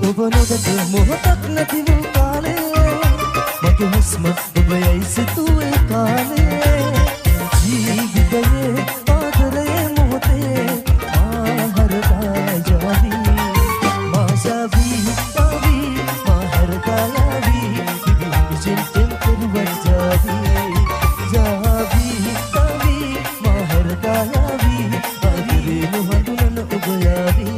ඔබ නොදැක මොහොතක් නැති වූ කාලේ මගේ හුස්ම ඔබ යයි සිතුවේ කාලේ ජීවිතයේ ආදරයේ මොහොතේ මා හරදා යවි මා සවි තවි මා හරදා යවි විසින් කෙරුවත් ජවි ජවි තවි මා හරදා යවි ආදරේ නොහඳුනන ඔබ යවි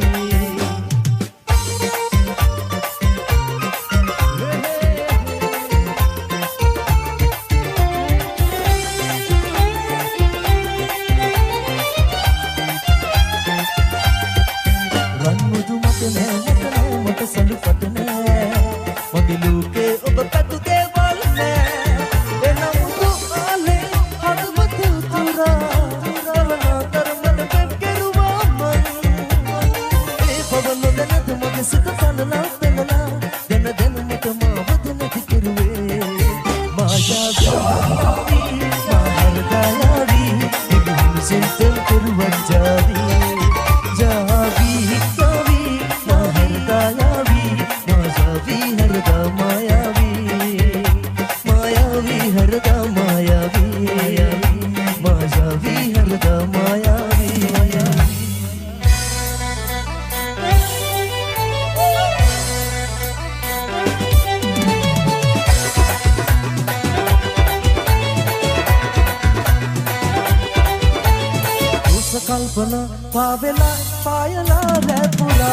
कल्पना पावेला पायला रेपुला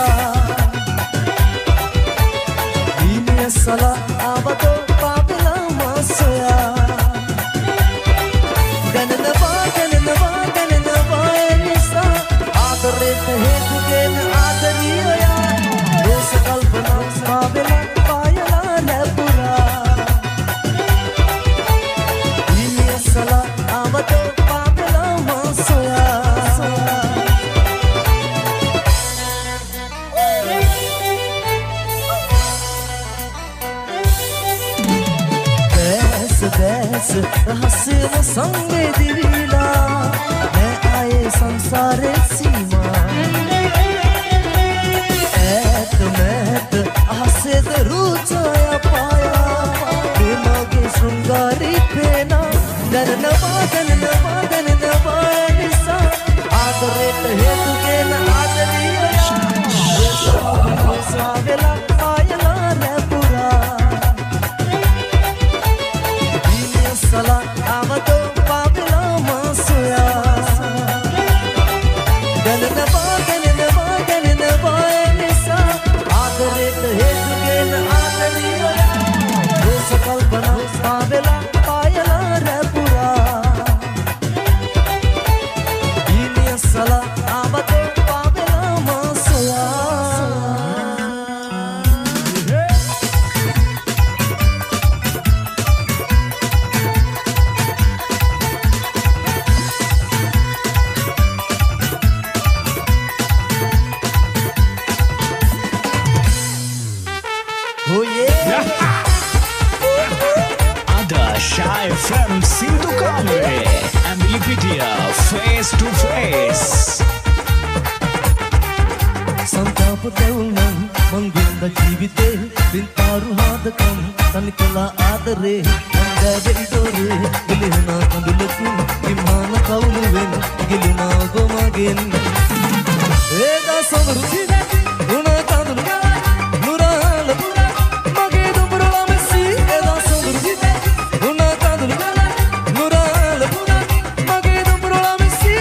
दीने सला आवतो पावेला मासया गणनवा निसा आदरे हेतु गेन आदरिया दोष कल्पना पावेला पायला रेपुला दीने सला आवतो पावेला मासया बैस रहस्य वो संगे दिविला मैं आए संसारे सीमा ऐत मैत आसेद रुचाया पाया दिमागे श्रृंगारी फेना गणनवा निसा आदरे हेतु के न आदरिया सावेला पायला रेपुरा सला आवतो पावेला मासया गणनवा निसा आदरे हेतु गेन आदरिया दोष कल्पना पावेला पायला रेपुरा दीने सला आवतो पावेला मासया Shy from Sindhu Kamre and Lipidia face to face. संताप तरुणं मंगिंद जीविते बिंतारु हादकं तनिकला आदरे अंगवेदोरे गिलिना कंदुलकु विमान कौलुवेन गिलिना गोमगेन एदा समरुचि गुण कंदुलगा नुराल मगे दुबरुला मेसी एदा समरुचि गुण कंदुलगा नुराल मगे दुबरुला Messi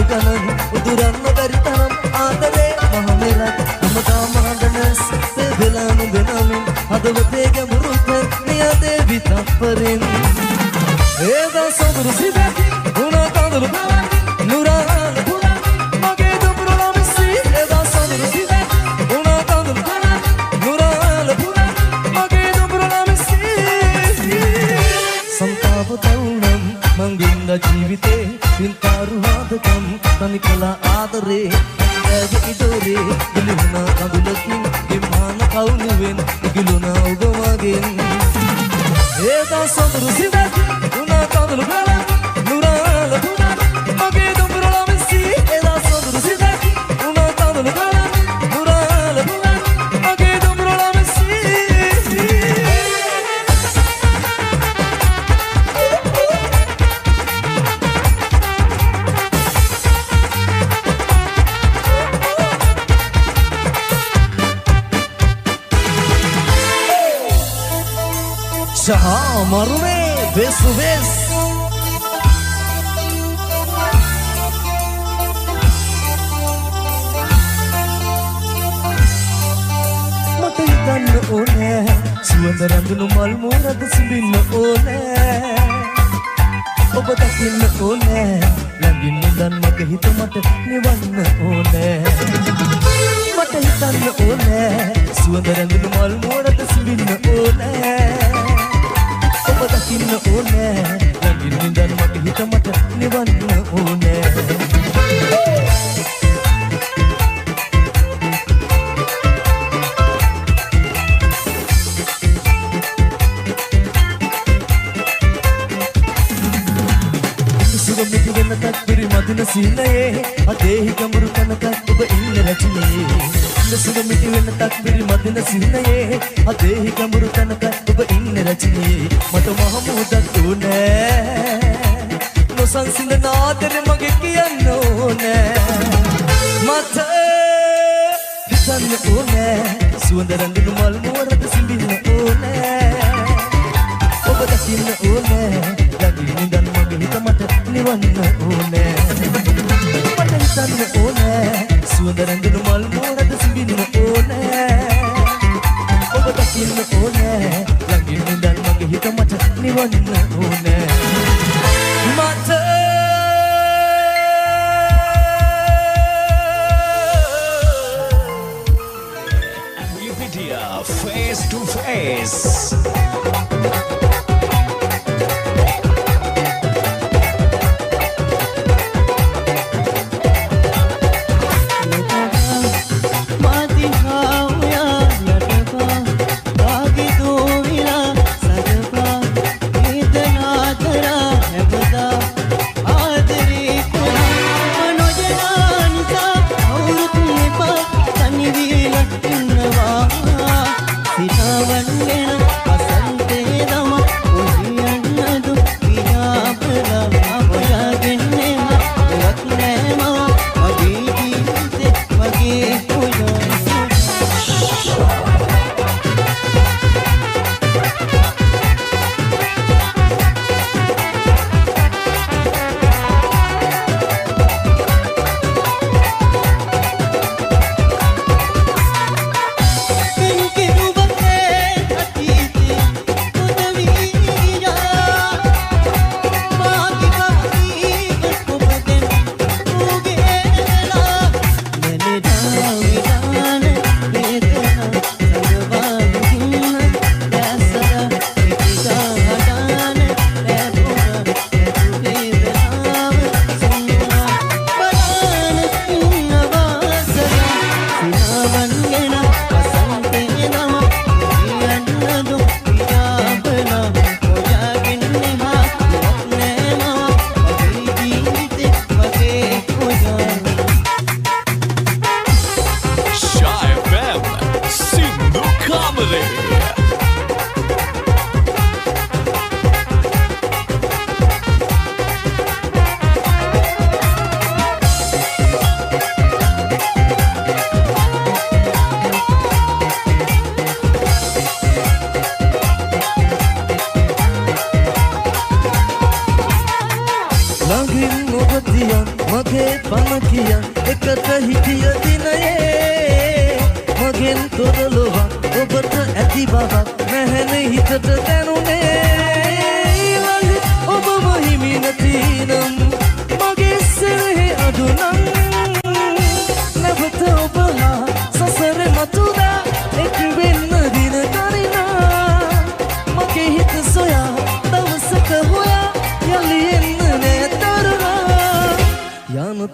Kanan uduran nagaritanam adare mahamera amata mahadanas se belanu benamin hadavate gamuruthe niya devi tapparin eda sadru sibe guna kadulu nuran mage dumrula misi eda sadru sibe guna kadulu nuran mage dumrula misi santap taunam manginda jeevite pintaru hadakam tanikala adare ඇගේ ඉදෝරේ ගිලුණා කඳුලකින් ඉම්මාන කවුළුවෙන් ඉගිලුණා ඔබ මගෙන් ඒදා සොඳුරු සිඳක් උනා කඳුළු ගලක් නුරාල පුනක් මගේ දුඹුරල Messi ඒදා සොඳුරු සිඳක් උනා කඳුළු ගලක් නුරාල පුනක් මගේ දුඹුරල Messi Jaha marume besu bes Mata hitanna one suwanda randunu mal morada simbinna one Oba dakinna one langin nindan mage hita mata niwanna one Mata hitanna one suwanda randunu mal morada simbinna one ඔබ දකින්න ඕනේ ළඟින් නිදන් මගේ හිත මට නිවන්න ඕනේ සුගමිති වෙන තත්පිරි මදින සීනයේ අදේහි ගඹුරු කනක ඔබ ඉන්න රචනයේ සුගමිති වෙන තත්පිරි මදින සීනයේ අදේහි ගඹුරු කනක ඔබ ඉන්න රචනයේ මට මහමුදක් ඕනේ නොසන්සිඳ නාදර මගේ කියන්න ඕනේ මට හිතන්න ඕනේ සුවඳ රඳින මල් මුවරද සිඹින්න ඕනේ ඔබ දකින්න ඕනේ ළඟින් නිදන් මගේ හිත මට නිවන්න ඕනේ මට හිතන්න ඕනේ සුවඳ රඳින මල් මුවරද සිඹින්න ඕනේ ඔබ දකින්න ඕනේ ළඟින් නිදන් මගේ හිත මට නිවන්න ඕනේ මට Amplipedia face to face.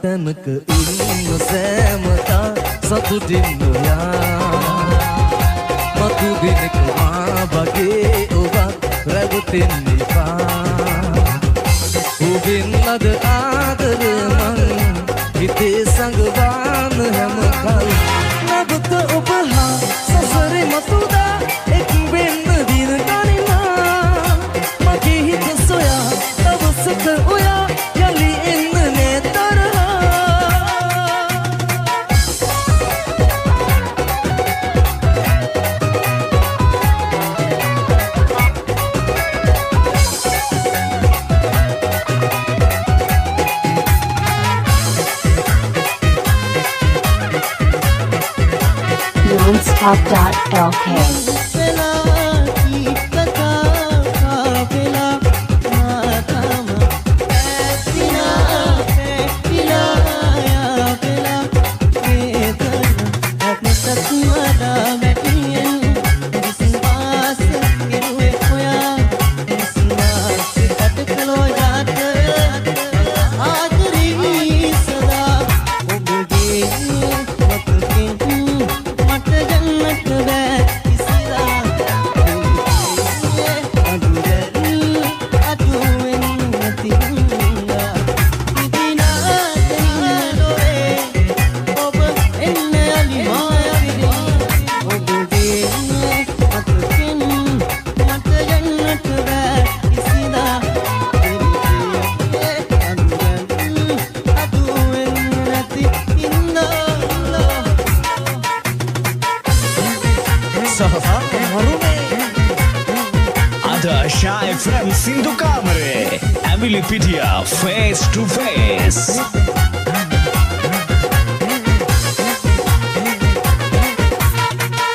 තැනක ඉන්න සෑම සතුටින් නොයා මතු දිනක මා වගේ ඔබත් රැවටෙන්න එපා ඔබෙන් ලද ආදර මං හිතේ සංගවාන හැම කල් නැවත ඔබ හා සසරේ මතුදා එක් වෙන්න දින ගණනා මගේ හිත සොයා දවසක ඔයා යලි එන්න නේ තරහා Nonstop.lk Shy from Sindhu Kamare, Emily Pitia, Face to Face.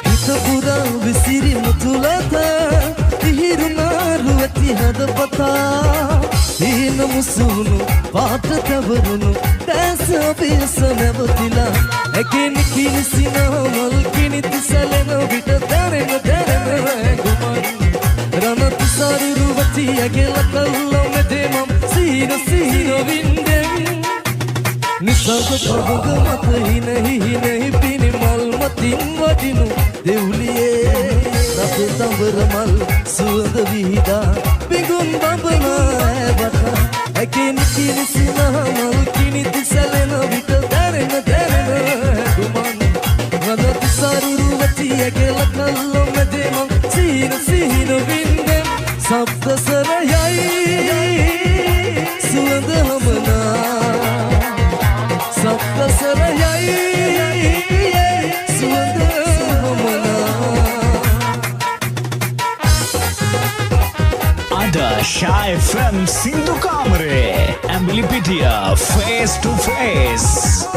හිතපුරා විසිරි මුතුලත ඉහිරුනාරු ඇති හදපතා හීන මුසුණු පාට තවරුණු දැස පිස නැවතිලා ඇකෙනි කිනිසිනා මල් කිනිති සැලෙන විට දැනෙන ගුමන් රනතු සරුරුවති ඇගෙල කල්ලෝ මෙදෙමම් සීන සීන වින්දෙන් නිසංක ප්‍රභග මත හිනහි පිණි මල් මතින් වටිනු දෙව්ලියේ රත තඹර මල් සුවඳ විහිදා පිඟුම් බඹනා ඇබතා ඇකෙනි කිනිසිනා මල් කිනිති සැලෙන විට දැනෙන ගුමන් රනතු සරුරුවති ඇගෙල කල්ලෝ මෙදෙමම් සීන සීන වින්දෙන් සප්තසරයයි සුවඳ හමනා සප්තසරයයි සුවඳ හමනා Ada Shy from Sindhu Kamare, Emily Pitia, Face to Face.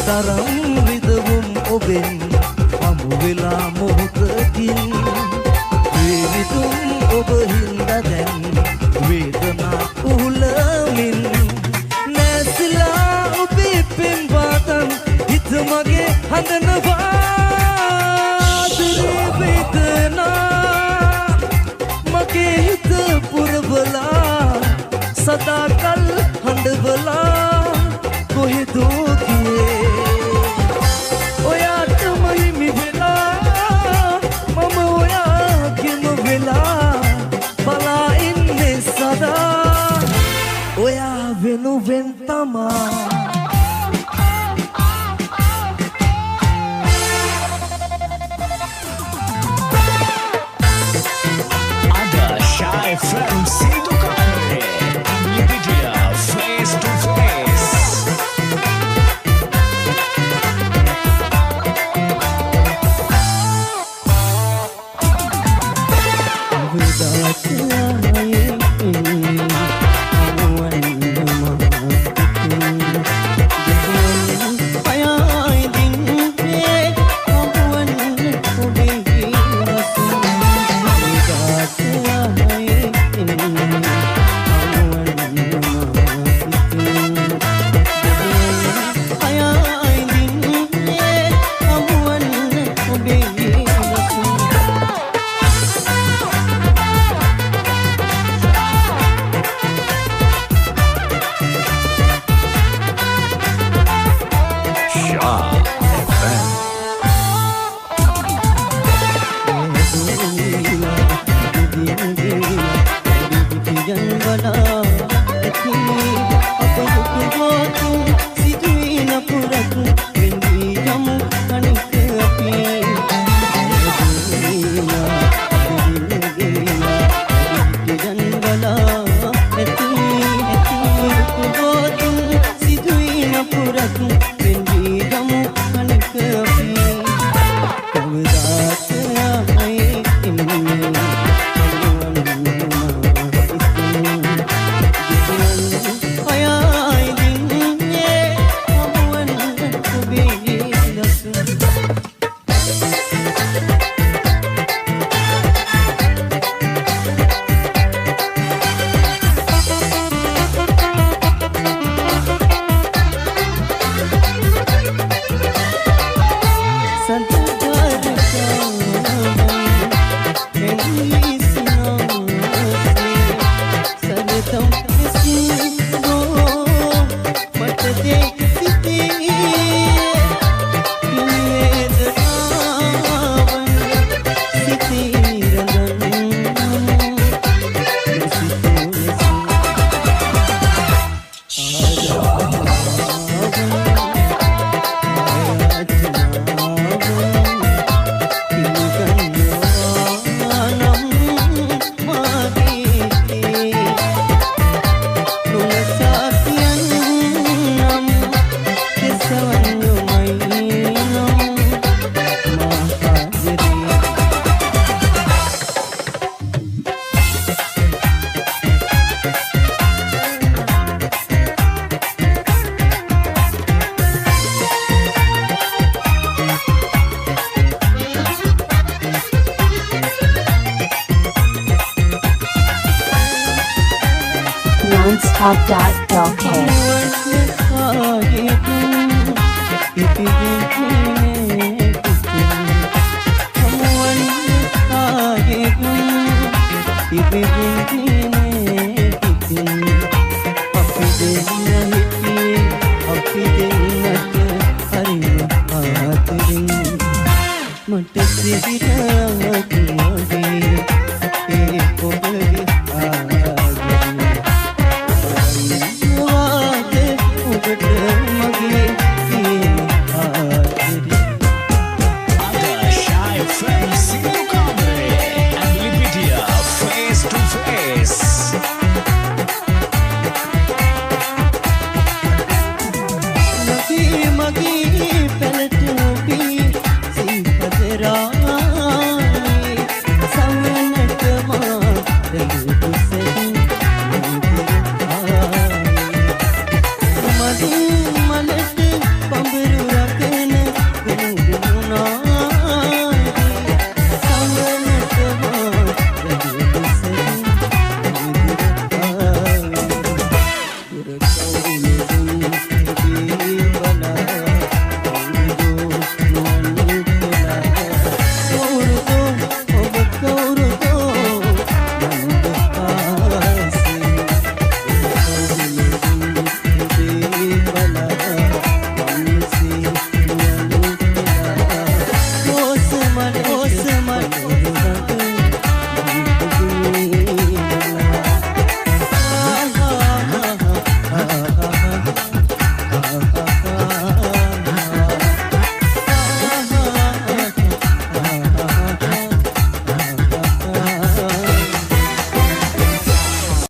තරම් විදවුම් ඔබෙන් හමු වෙලා මොහොතකින් mama. Shy FM Sindhu Kamre, Emily Pedia, Face to Face. Mata se vira